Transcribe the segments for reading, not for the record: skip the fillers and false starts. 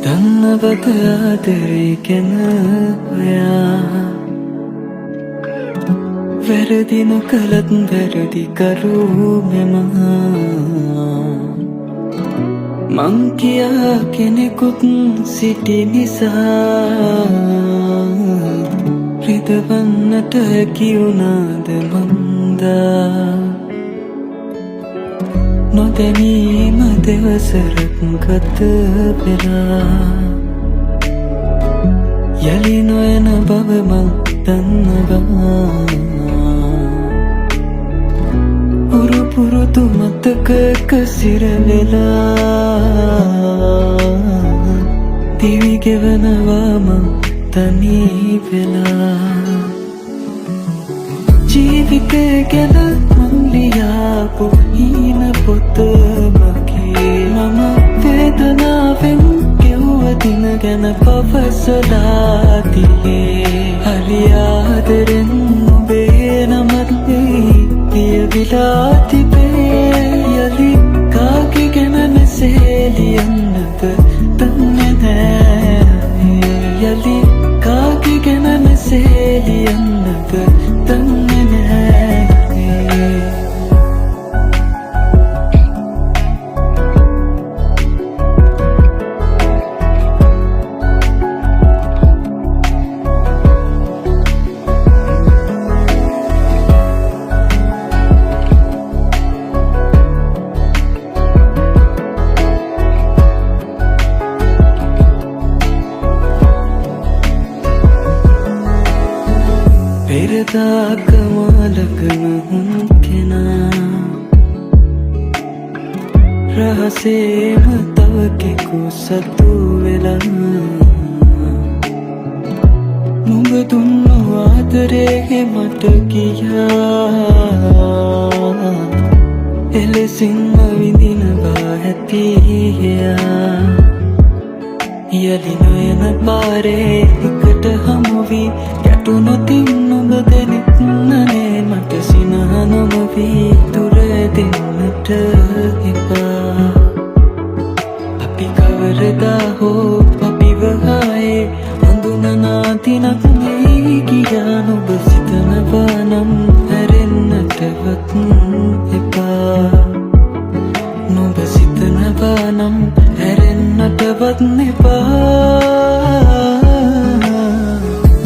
දන්නවද ආදරේ ගැන ඔයා වැරදි නොකලත් වැරදි කරු මෙම මං කියා කෙනෙකුත් සිටි නිසා රිදවන්නට හැකි වුණාද මන්දා නොදැනීම දෙවසරක් ගත වෙලා යලි නොයන බව මං දන්නවා පුරුදු මතකක සිරවෙලා දිවි ගෙවනවා මං තනී වෙලා ජීවිතය ගැන මං ලියාපු හීන පොත මගේ මම වේදනාවෙන් ගෙව්ව දින ගැන පවසලා තියේ හරි ආදරෙන් ඔබේ නමත් ලියවිලා තිබේ යලි කාගේ ගැන මෙසේ ලියන්නද දන්නේ නෑ යලි කාගේ ගැන මෙසේ ලියන්නද දන්නේ නෑ පෙරදාක මාලකන හුන් කෙනා රහසේම තව කෙකු සතු වෙලා නුඹ දුන්නු ආදරේ මට කියා එලෙසින්ම විඳිනවා ඇතියා යලි නොයන පාරේ එකට හමුවී ගැටුනොතින් නුඹ දෙනෙත් නනේ මට සිනහ නොමවී දුර දෙන්නට එපා අපි කවරදා හෝ අපිව ආයේ හඳුනනා දිනක් නෙයි කියා නුඹ සිතනවා නම් හැරෙන්නටවත් එපා නුඹ සිතනවා නම් හැරෙන්නටවත් එපා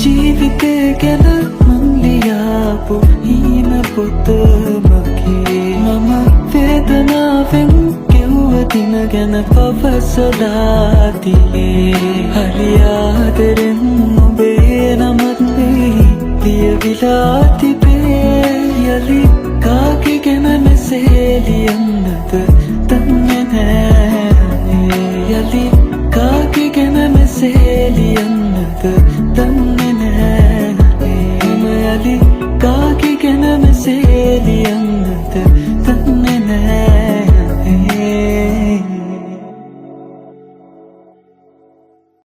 ජීවිතය ගැන මං ලියාපු හීන පොත මගේ මම වේදනාවෙන් ගෙව්ව දින ගැන පවසලා තියේ හරි ආදරෙන් ඔබේ නමත් ලියවිලා තිබේ යලි කාගේ ගැන මෙසේ ලියන්නද